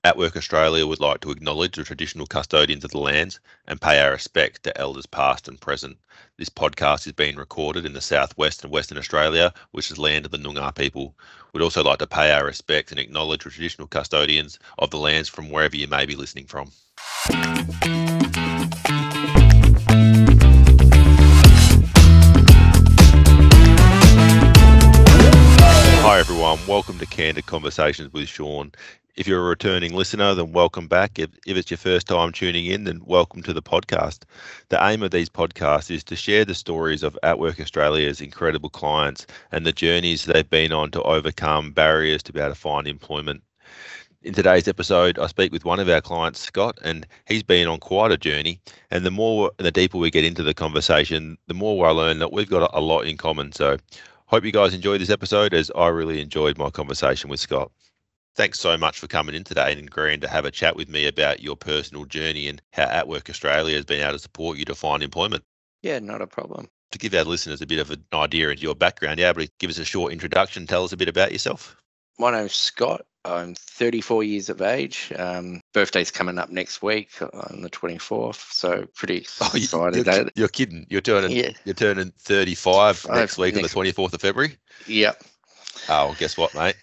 atWork Australia would like to acknowledge the traditional custodians of the lands and pay our respect to elders past and present. This podcast is being recorded in the southwest and Western Australia, which is land of the Noongar people. We'd also like to pay our respect and acknowledge the traditional custodians of the lands from wherever you may be listening from. Hi everyone, welcome to Candid Conversations with Shaun. If you're a returning listener, then welcome back. If it's your first time tuning in, then welcome to the podcast. The aim of these podcasts is to share the stories of atWork Australia's incredible clients and the journeys they've been on to overcome barriers to be able to find employment. In today's episode, I speak with one of our clients, Scott, and he's been on quite a journey. And the deeper we get into the conversation, the more I learn that we've got a lot in common. So hope you guys enjoyed this episode, as I really enjoyed my conversation with Scott. Thanks so much for coming in today and agreeing to have a chat with me about your personal journey and how atWork Australia has been able to support you to find employment. Yeah, not a problem. To give our listeners a bit of an idea into your background, you able to give us a short introduction, tell us a bit about yourself? My name's Scott. I'm 34 years of age. Birthday's coming up next week on the 24th, so pretty excited. You're kidding. You're turning 35 next week on the 24th of February? Yep. Oh, well, guess what, mate?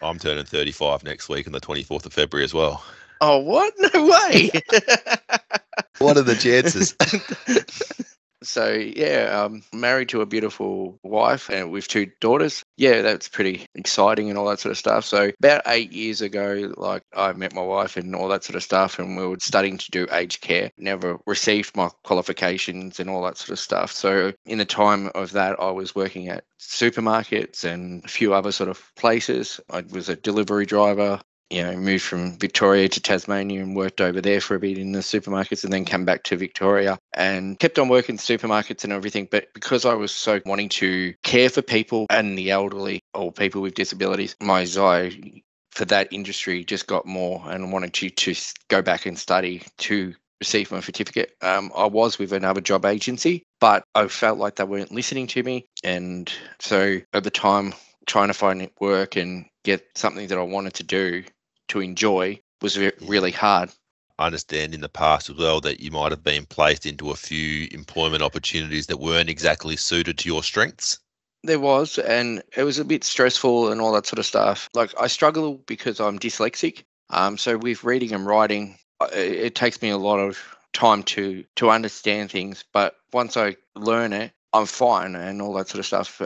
I'm turning 35 next week on the 24th of February as well. Oh, what? No way. What are the chances? So, yeah, I'm married to a beautiful wife and with two daughters. Yeah, that's pretty exciting and all that sort of stuff. So about 8 years ago, I met my wife and all that sort of stuff, and we were studying to do aged care. Never received my qualifications and all that sort of stuff. So in the time of that, I was working at supermarkets and a few other sort of places. I was a delivery driver. Moved from Victoria to Tasmania and worked over there for a bit in the supermarkets, and then came back to Victoria and kept on working supermarkets and everything. But because I was so wanting to care for people and the elderly or people with disabilities, my desire for that industry just got more, and wanted to go back and study to receive my certificate. I was with another job agency, but I felt like they weren't listening to me. And so at the time, trying to find work and get something that I wanted to do to enjoy was really hard. I understand in the past as well that you might have been placed into a few employment opportunities that weren't exactly suited to your strengths. There was, and it was a bit stressful and all that sort of stuff. I struggle because I'm dyslexic. So with reading and writing, it takes me a lot of time to understand things. But once I learn it, I'm fine and all that sort of stuff.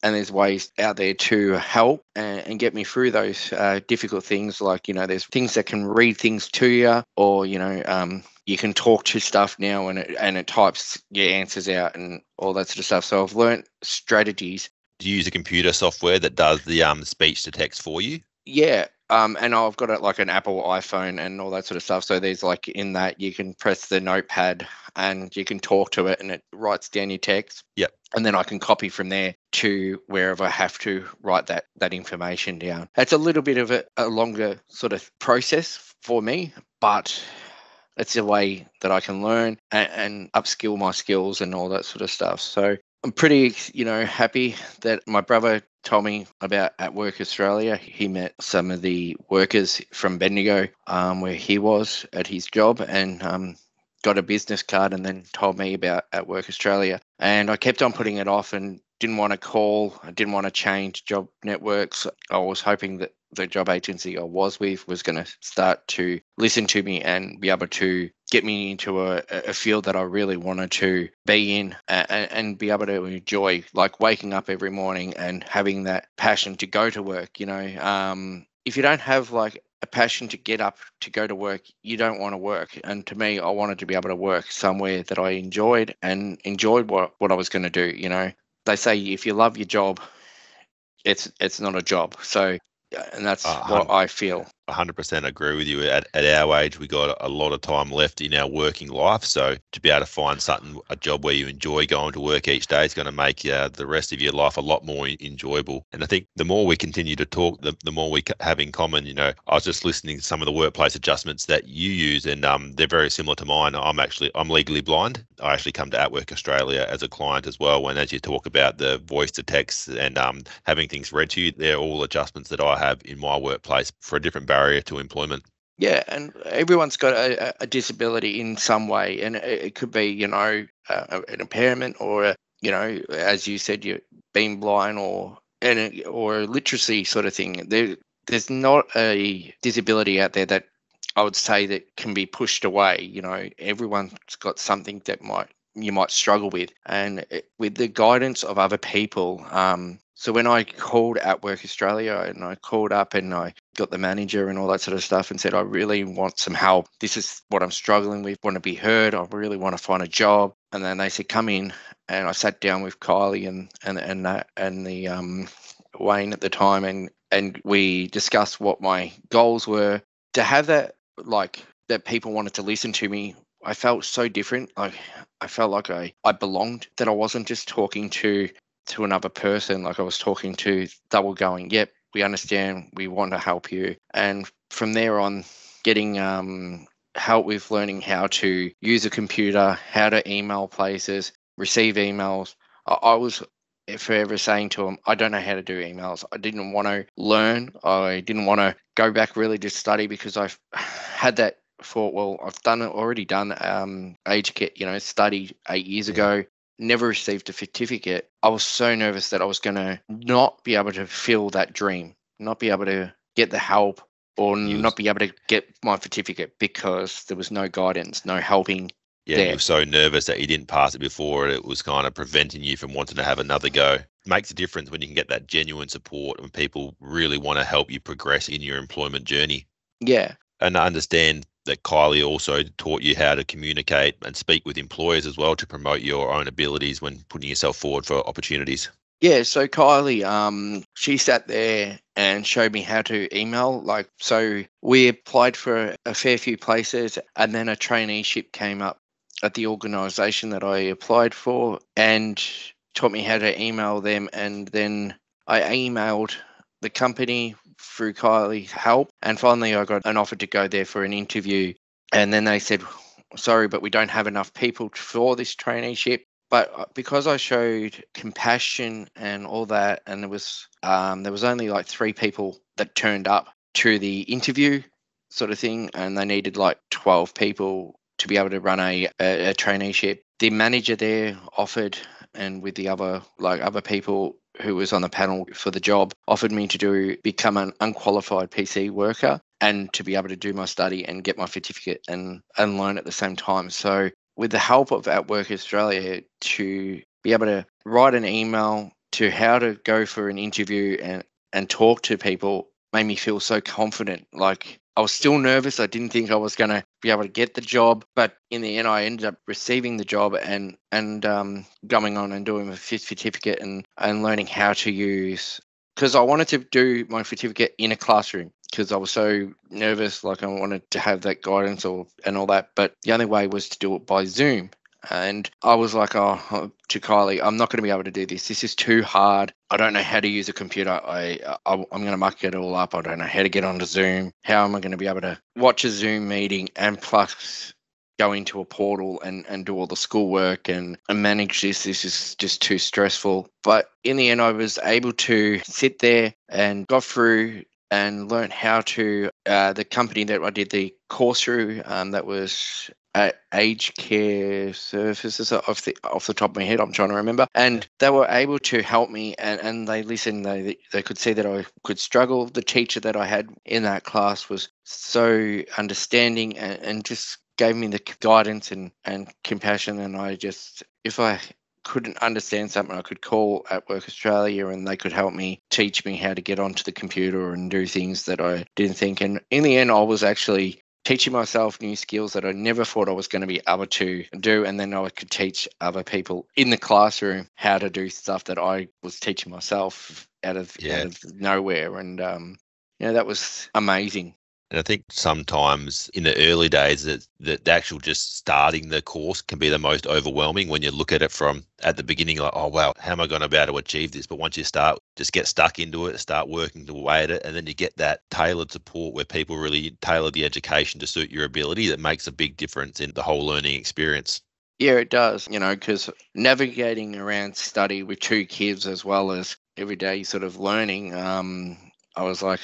And there's ways out there to help and get me through those difficult things. There's things that can read things to you, or, you can talk to stuff now and it types your answers out and all that sort of stuff. So I've learned strategies. Do you use a computer software that does the speech to text for you? Yeah. And I've got an Apple iPhone and all that sort of stuff. So there's in that you can press the notepad and you can talk to it and it writes down your text. Yep. And then I can copy from there to wherever I have to write that information down. It's a little bit of a longer sort of process for me, but it's a way that I can learn and upskill my skills and all that sort of stuff. So I'm pretty, happy that my brother told me about atWork Australia. He met some of the workers from Bendigo where he was at his job, and got a business card, and then told me about atWork Australia. And I kept on putting it off and didn't want to call. I didn't want to change job networks. I was hoping that the job agency I was with was going to start to listen to me and be able to get me into a field that I really wanted to be in, and be able to enjoy, waking up every morning and having that passion to go to work. If you don't have a passion to get up to go to work, you don't want to work. And to me, I wanted to be able to work somewhere that I enjoyed and enjoyed what I was going to do. They say if you love your job, it's not a job. So, and that's what I feel. 100% agree with you. At our age, we got a lot of time left in our working life. So to be able to find a job where you enjoy going to work each day is going to make the rest of your life a lot more enjoyable. And I think the more we continue to talk, the more we have in common. I was just listening to some of the workplace adjustments that you use, and they're very similar to mine. I'm legally blind. I actually come to atWork Australia as a client as well. And as you talk about the voice to text and having things read to you, they're all adjustments that I have in my workplace for a different barrier to employment. Yeah, and everyone's got a disability in some way, and it could be, an impairment, or as you said, you're being blind, or or literacy sort of thing. There's not a disability out there that I would say that can be pushed away. Everyone's got something that you might struggle with, and with the guidance of other people. So when I called atWork Australia, and I called up and I got the manager and all that sort of stuff and said, I really want some help. This is what I'm struggling with. Want to be heard. I really want to find a job. And then they said, come in. And I sat down with Kylie and the Wayne at the time, and we discussed what my goals were. To have that, that people wanted to listen to me, I felt so different. I felt like I belonged, that I wasn't just talking to another person. Like I was talking to, they were going, yep, we understand, we want to help you. And from there on, getting help with learning how to use a computer, how to email places, receive emails. I was forever saying to them, I don't know how to do emails. I didn't want to learn. I didn't want to go back really to study, because I've had that thought, well, I've already done age care, studied 8 years ago, never received a certificate. I was so nervous that I was going to not be able to fill that dream, not be able to get the help, or not be able to get my certificate, because there was no guidance, no helping. Yeah, and you were so nervous that you didn't pass it before, and it was kind of preventing you from wanting to have another go. It makes a difference when you can get that genuine support and people really want to help you progress in your employment journey. Yeah. And I understand that Kylie also taught you how to communicate and speak with employers as well, to promote your own abilities when putting yourself forward for opportunities. Yeah, so Kylie, she sat there and showed me how to email. So we applied for a fair few places, and then a traineeship came up at the organisation that I applied for, and taught me how to email them. And then I emailed the company through Kylie's help, and finally I got an offer to go there for an interview. And then they said, sorry, but we don't have enough people for this traineeship. But because I showed compassion and all that, and there was only like 3 people that turned up to the interview sort of thing, and they needed like 12 people to be able to run a traineeship. The manager there offered, and with the other people who was on the panel for the job, offered me to become an unqualified PC worker, and to be able to do my study and get my certificate and learn at the same time. So with the help of atWork Australia, to be able to write an email, to how to go for an interview and talk to people, made me feel so confident. Like, I was still nervous. I didn't think I was going to be able to get the job, but in the end, I ended up receiving the job and going on and doing my certificate and learning how to use, because I wanted to do my certificate in a classroom, because I was so nervous. Like, I wanted to have that guidance and all that, but the only way was to do it by Zoom. And I was like, to Kylie, I'm not going to be able to do this. This is too hard. I don't know how to use a computer. I'm going to muck it all up. I don't know how to get onto Zoom. How am I going to be able to watch a Zoom meeting and plus go into a portal and do all the schoolwork and manage this? This is just too stressful. But in the end, I was able to sit there and got through and learn how to, the company that I did the course through, that was aged care services, off the top of my head, I'm trying to remember. And they were able to help me, and they listened. They could see that I could struggle. The teacher that I had in that class was so understanding and just gave me the guidance and compassion. And I just, if I couldn't understand something, I could call atWork Australia, and they could help me, teach me how to get onto the computer and do things that I didn't think. And in the end, I was actually teaching myself new skills that I never thought I was going to be able to do. And then I could teach other people in the classroom how to do stuff that I was teaching myself out of nowhere. And, that was amazing. And I think sometimes in the early days that the actual just starting the course can be the most overwhelming when you look at it from at the beginning, like, oh, wow, how am I going to be able to achieve this? But once you start, just get stuck into it, start working away at it, and then you get that tailored support where people really tailor the education to suit your ability, that makes a big difference in the whole learning experience. Yeah, it does, because navigating around study with 2 kids as well as everyday sort of learning, I was like,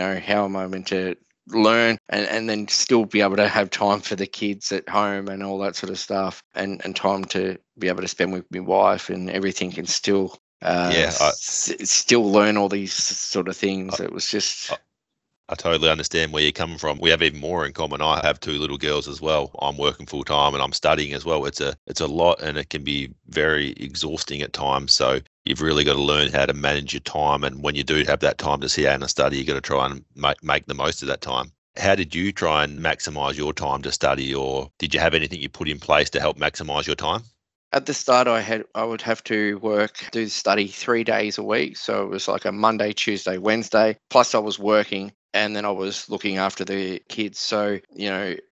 how am I meant to learn and then still be able to have time for the kids at home and all that sort of stuff, and time to be able to spend with my wife and everything, and still Yeah, still learn all these sort of things. It was just... I totally understand where you're coming from. We have even more in common. I have two little girls as well. I'm working full time and I'm studying as well. It's a lot, and it can be very exhausting at times. So you've really got to learn how to manage your time. And when you do have that time to sit down and study, you got to try and make the most of that time. How did you try and maximize your time to study, or did you have anything you put in place to help maximize your time? At the start, I would have to do study 3 days a week. So it was like a Monday, Tuesday, Wednesday. Plus I was working, and then I was looking after the kids. So,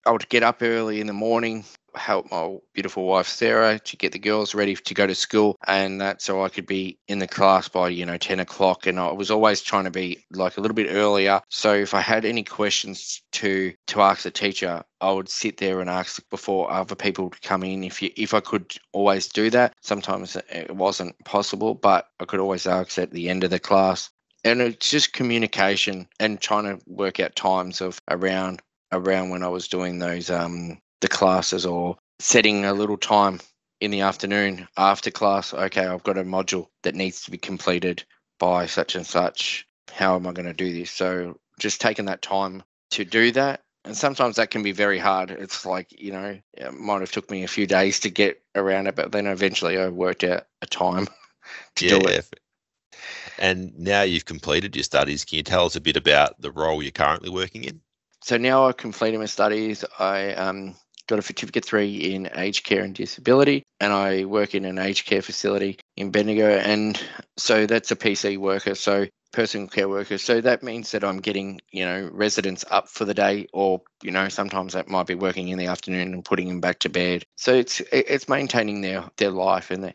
I would get up early in the morning, help my beautiful wife Sarah to get the girls ready to go to school, and that so I could be in the class by 10 o'clock. And I was always trying to be like a little bit earlier, so if I had any questions to ask the teacher, I would sit there and ask before other people to come in. If I could always do that, sometimes it wasn't possible, but I could always ask at the end of the class. And it's just communication and trying to work out times of around when I was doing those the classes, or setting a little time in the afternoon after class. Okay, I've got a module that needs to be completed by such and such. How am I going to do this? So just taking that time to do that. And sometimes that can be very hard. It's like, it might have took me a few days to get around it, but then eventually I worked out a time to do it. And now you've completed your studies, can you tell us a bit about the role you're currently working in? So now I've completed my studies. I got a Certificate 3 in aged care and disability, and I work in an aged care facility in Bendigo. And so that's a PC worker, so personal care worker. So that means that I'm getting, residents up for the day, or, sometimes that might be working in the afternoon and putting them back to bed. So it's maintaining their life. And,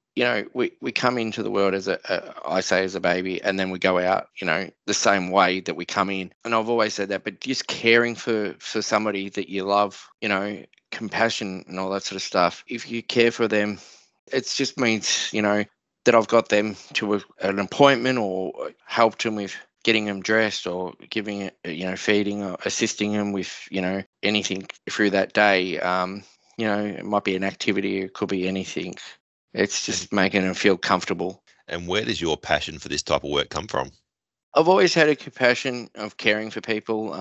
we come into the world as as a baby, and then we go out, the same way that we come in. And I've always said that, but just caring for somebody that you love, compassion and all that sort of stuff. If you care for them, it just means, that I've got them to an appointment, or helped them with getting them dressed, or giving it, feeding, or assisting them with, anything through that day. It might be an activity, it could be anything. It's just making them feel comfortable. And where does your passion for this type of work come from? I've always had a compassion of caring for people.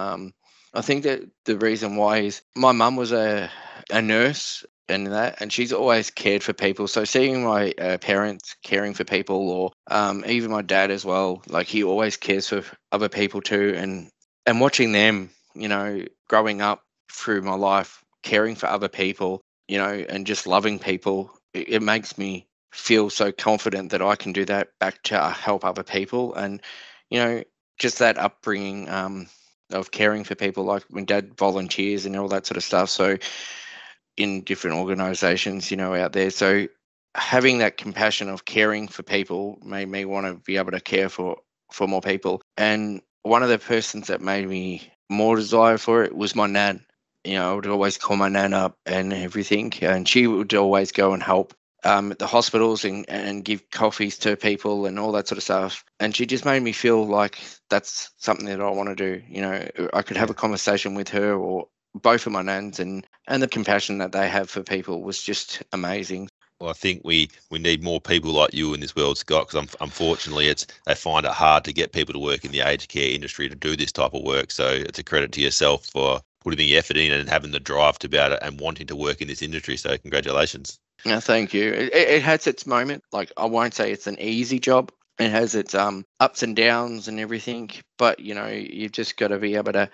I think that the reason why is my mum was a nurse and she's always cared for people. So seeing my parents caring for people, or even my dad as well, like he always cares for other people too, and watching them, growing up through my life, caring for other people, and just loving people, it makes me feel so confident that I can do that back to help other people. And just that upbringing of caring for people, like when dad volunteers and all that sort of stuff. So in different organizations, out there. So having that compassion of caring for people made me want to be able to care for more people. And one of the persons that made me more desire for it was my nan. I would always call my nan up and everything, and she would always go and help at the hospitals and give coffees to people and all that sort of stuff. And she just made me feel like that's something that I want to do. I could have a conversation with her, or both of my nans, and the compassion that they have for people was just amazing. Well, I think we need more people like you in this world, Scott, because unfortunately they find it hard to get people to work in the aged care industry to do this type of work. So it's a credit to yourself for putting the effort in and having the drive to be able to, and wanting to work in this industry. So congratulations. Yeah, thank you. It has its moment. Like, I won't say it's an easy job. It has its ups and downs and everything. But, you've just got to be able to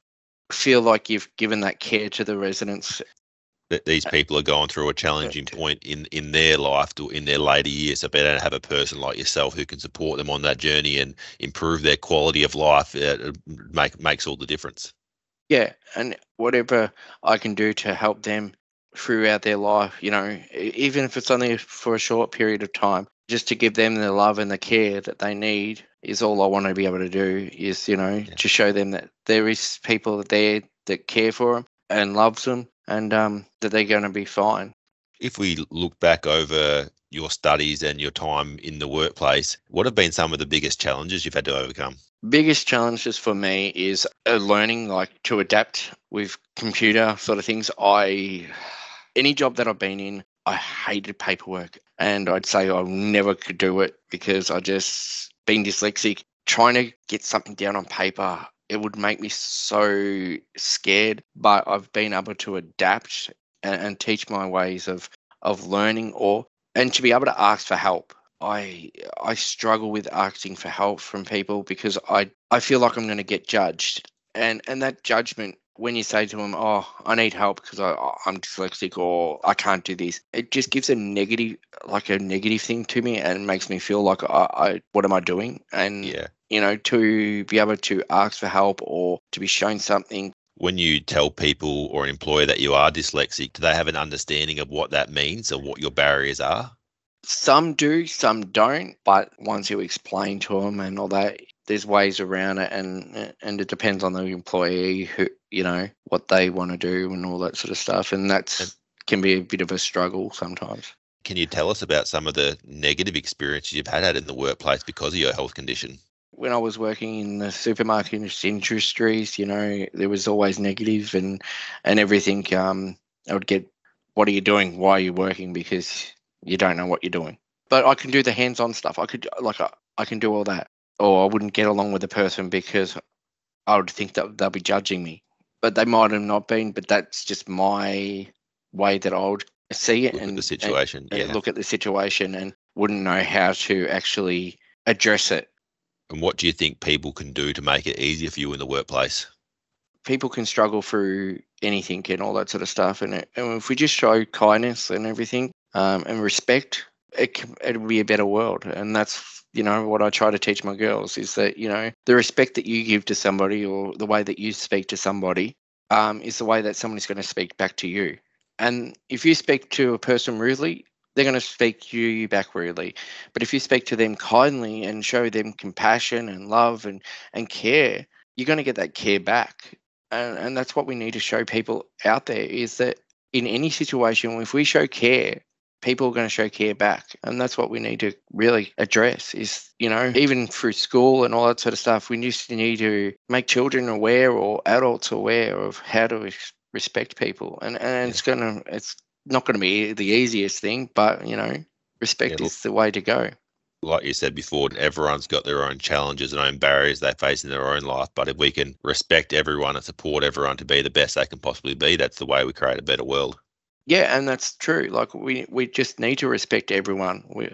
feel like you've given that care to the residents. That these people are going through a challenging point in their life, in their later years. So better to have a person like yourself who can support them on that journey and improve their quality of life. It makes all the difference. Yeah, and whatever I can do to help them throughout their life, even if it's only for a short period of time, just to give them the love and the care that they need is all I want to be able to do, is, to show them that there is people there that care for them and loves them, and that they're going to be fine. If we look back over your studies and your time in the workplace, what have been some of the biggest challenges you've had to overcome? Biggest challenges for me is learning like to adapt with computer sort of things. Any job that I've been in, I hated paperwork, and I'd say I never could do it because I just being dyslexic. Trying to get something down on paper, it would make me so scared. But I've been able to adapt and teach my ways of learning, and to be able to ask for help. I struggle with asking for help from people because I feel like I'm going to get judged, and that judgment, when you say to them, "Oh, I need help because I'm dyslexic or I can't do this," it just gives a negative thing to me, and makes me feel like I what am I doing? And Yeah. to be able to ask for help or to be shown something. When you tell people or an employer that you are dyslexic, do they have an understanding of what that means or what your barriers are? Some do, some don't. But once you explain to them and all that, there's ways around it, and it depends on the employee who what they want to do and all that sort of stuff, and that's can be a bit of a struggle sometimes. Can you tell us about some of the negative experiences you've had in the workplace because of your health condition? When I was working in the supermarket industries, there was always negative and everything. I would get, "What are you doing? Why are you working?" Because you don't know what you're doing. But I can do the hands-on stuff. I can do all that. Or I wouldn't get along with the person because I would think that they'll be judging me. But they might have not been. But that's just my way that I would see it Look at the and situation. Yeah. look at the situation, and wouldn't know how to actually address it. And what do you think people can do to make it easier for you in the workplace? People can struggle through anything and all that sort of stuff. And if we just show kindness and everything, and respect, it'll be a better world. And that's, what I try to teach my girls is that, the respect that you give to somebody or the way that you speak to somebody is the way that somebody's going to speak back to you. And if you speak to a person rudely, they're going to speak to you back rudely. But if you speak to them kindly and show them compassion and love and care, you're going to get that care back. And that's what we need to show people out there, is that in any situation, if we show care, people are going to show care back. And that's what we need to really address is, even through school and all that sort of stuff, we just need to make children aware or adults aware of how to respect people. And it's not going to be the easiest thing, but, respect is the way to go. Like you said before, everyone's got their own challenges and own barriers they face in their own life. But if we can respect everyone and support everyone to be the best they can possibly be, that's the way we create a better world. Yeah, and that's true. Like we just need to respect everyone. We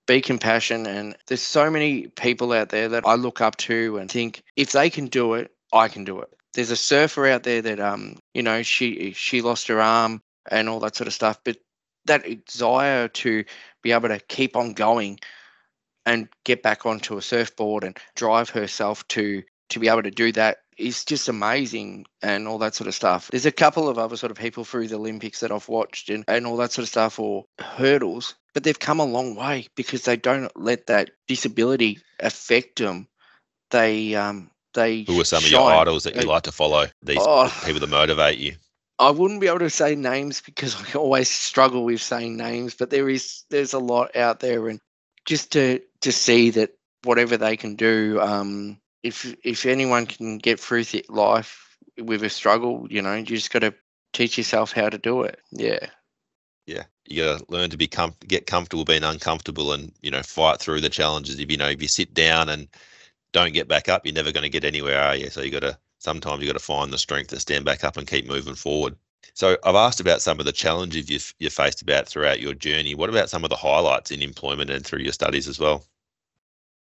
be compassionate, and there's so many people out there that I look up to and think if they can do it, I can do it. There's a surfer out there that she lost her arm and all that sort of stuff, but that desire to be able to keep on going and get back onto a surfboard and drive herself to be able to do that is just amazing, and all that sort of stuff. There's a couple of other sort of people through the Olympics that I've watched and all that sort of stuff, or hurdles, but they've come a long way because they don't let that disability affect them. They Who are some of shine. your idols that you like to follow? These people that motivate you? I wouldn't be able to say names because I always struggle with saying names, but there's a lot out there, and just to see that whatever they can do, if anyone can get through life with a struggle, you just got to teach yourself how to do it. Yeah. Yeah, you got to learn to get comfortable being uncomfortable, and fight through the challenges. If you sit down and don't get back up, you're never going to get anywhere, are you? So sometimes you got to find the strength to stand back up and keep moving forward. So I've asked about some of the challenges you've faced about throughout your journey. What about some of the highlights in employment and through your studies as well?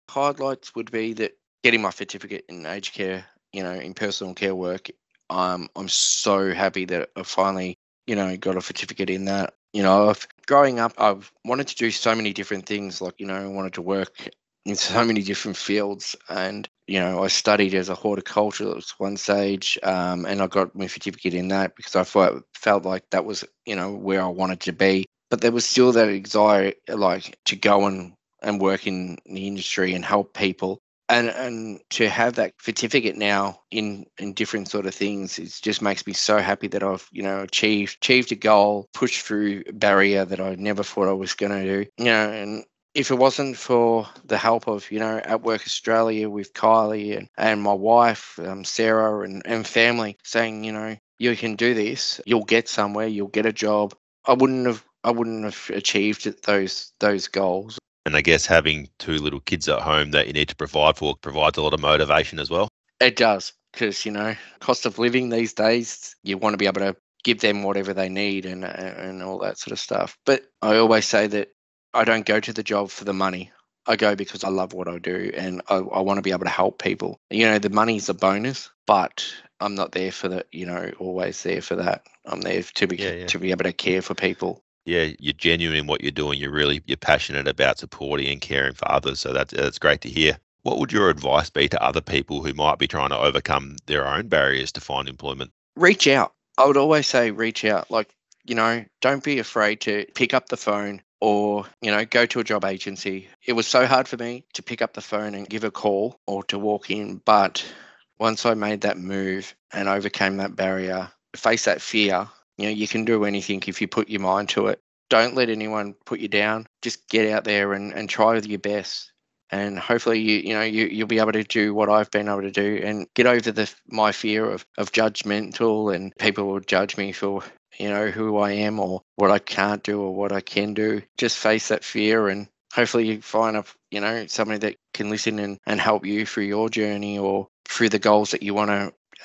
Highlights would be that getting my certificate in aged care, in personal care work. I'm so happy that I finally, got a certificate in that. Growing up, I've wanted to do so many different things. Like, I wanted to work in so many different fields, and I studied as a horticulturalist at one stage, and I got my certificate in that because I felt like that was where I wanted to be. But there was still that desire, like, to go and work in the industry and help people. And to have that certificate now in different sort of things, it just makes me so happy that I've achieved a goal, pushed through a barrier that I never thought I was going to do. And if it wasn't for the help of, atWork Australia with Kylie and my wife, Sarah, and family saying, you can do this, you'll get somewhere, you'll get a job, I wouldn't have achieved those goals. And I guess having 2 little kids at home that you need to provide for provides a lot of motivation as well. It does, because, cost of living these days, you want to be able to give them whatever they need and all that sort of stuff. But I always say that I don't go to the job for the money. I go because I love what I do and I want to be able to help people. The money's a bonus, but I'm not there for that, always there for that. I'm there to be able to care for people. Yeah, you're genuine in what you're doing. You're passionate about supporting and caring for others. So that's great to hear. What would your advice be to other people who might be trying to overcome their own barriers to find employment? Reach out. I would always say reach out. Like, don't be afraid to pick up the phone or, go to a job agency. It was so hard for me to pick up the phone and give a call or to walk in. But once I made that move and overcame that barrier, face that fear, you can do anything if you put your mind to it. Don't let anyone put you down. Just get out there and try with your best. And hopefully, you'll be able to do what I've been able to do and get over my fear of judgmental and people will judge me for, who I am or what I can't do or what I can do. Just face that fear and hopefully you find somebody that can listen and help you through your journey or through the goals that you want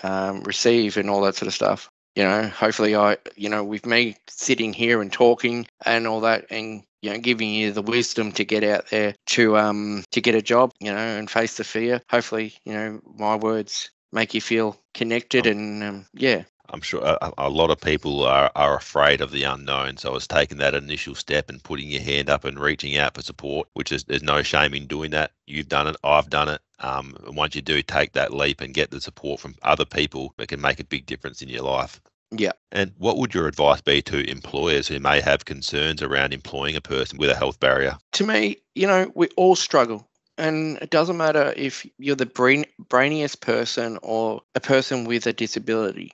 to receive and all that sort of stuff. Hopefully with me sitting here and talking and all that and, giving you the wisdom to get out there to get a job, and face the fear. Hopefully, my words make you feel connected and, I'm sure a lot of people are afraid of the unknown. So it's taking that initial step and putting your hand up and reaching out for support, there's no shame in doing that. You've done it. I've done it. And once you do take that leap and get the support from other people, it can make a big difference in your life. Yeah. And what would your advice be to employers who may have concerns around employing a person with a health barrier? To me, we all struggle. And it doesn't matter if you're the brainiest person or a person with a disability.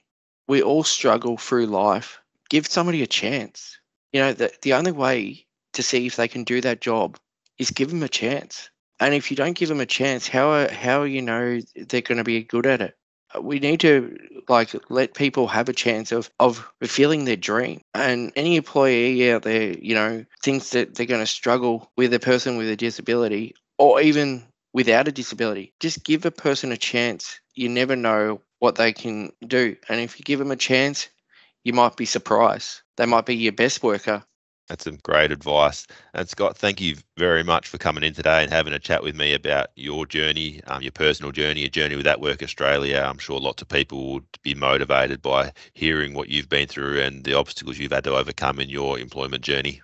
We all struggle through life. Give somebody a chance. The only way to see if they can do that job is give them a chance. And if you don't give them a chance, how they're going to be good at it? We need to let people have a chance of fulfilling their dream. And any employee out there, thinks that they're going to struggle with a person with a disability or even without a disability. Just give a person a chance. You never know what they can do. And if you give them a chance, you might be surprised. They might be your best worker. That's some great advice. And Scott, thank you very much for coming in today and having a chat with me about your journey, your personal journey, your journey with atWork Australia. I'm sure lots of people would be motivated by hearing what you've been through and the obstacles you've had to overcome in your employment journey.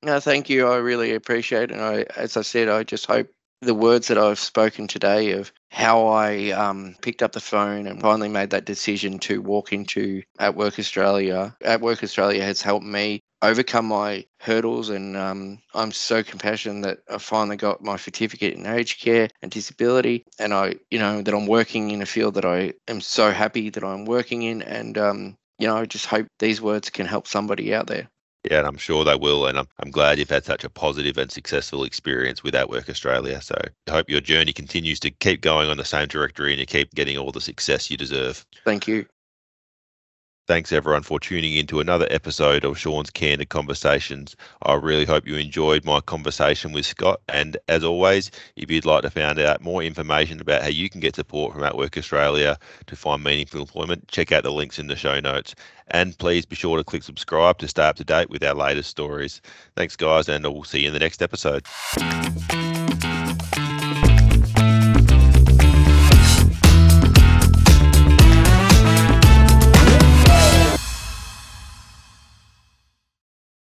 No, thank you. I really appreciate it. And as I said, I just hope the words that I've spoken today of how I picked up the phone and finally made that decision to walk into atWork Australia. atWork Australia has helped me overcome my hurdles, and I'm so compassionate that I finally got my certificate in aged care and disability, and that I'm working in a field that I am so happy that I'm working in, and I just hope these words can help somebody out there. Yeah, and I'm sure they will. And I'm glad you've had such a positive and successful experience with atWork Australia. So I hope your journey continues to keep going on the same trajectory and you keep getting all the success you deserve. Thank you. Thanks, everyone, for tuning in to another episode of Shaun's Candid Conversations. I really hope you enjoyed my conversation with Scott. And as always, if you'd like to find out more information about how you can get support from atWork Australia to find meaningful employment, check out the links in the show notes. And please be sure to click subscribe to stay up to date with our latest stories. Thanks, guys, and we'll see you in the next episode.